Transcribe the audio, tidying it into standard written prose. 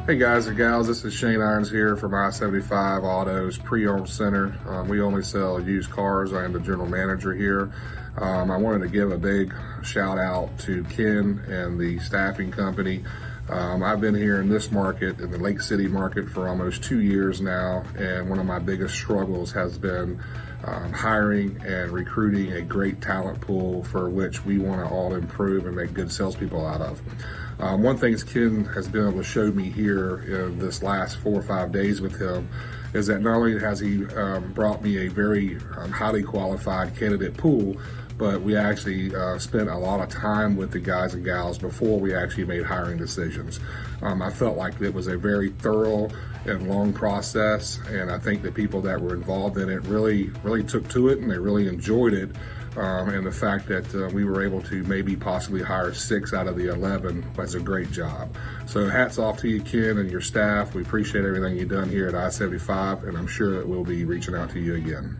Hey guys and gals, this is Shane Irons here from I-75 Autos Pre-Owned Center. We only sell used cars. I am the general manager here. I wanted to give a big shout out to Ken and the staffing company. I've been here in this market, in the Lake City market, for almost 2 years now, and one of my biggest struggles has been hiring and recruiting a great talent pool for which we want to all improve and make good salespeople out of. One thing Ken has been able to show me here in this last 4 or 5 days with him is that not only has he brought me a very highly qualified candidate pool, but we actually spent a lot of time with the guys and gals before we actually made hiring decisions. I felt like it was a very thorough and long process, and I think the people that were involved in it really took to it, and they really enjoyed it. And the fact that we were able to maybe possibly hire 6 out of the 11 was a great job. So hats off to you, Ken, and your staff. We appreciate everything you've done here at I-75, and I'm sure that we'll be reaching out to you again.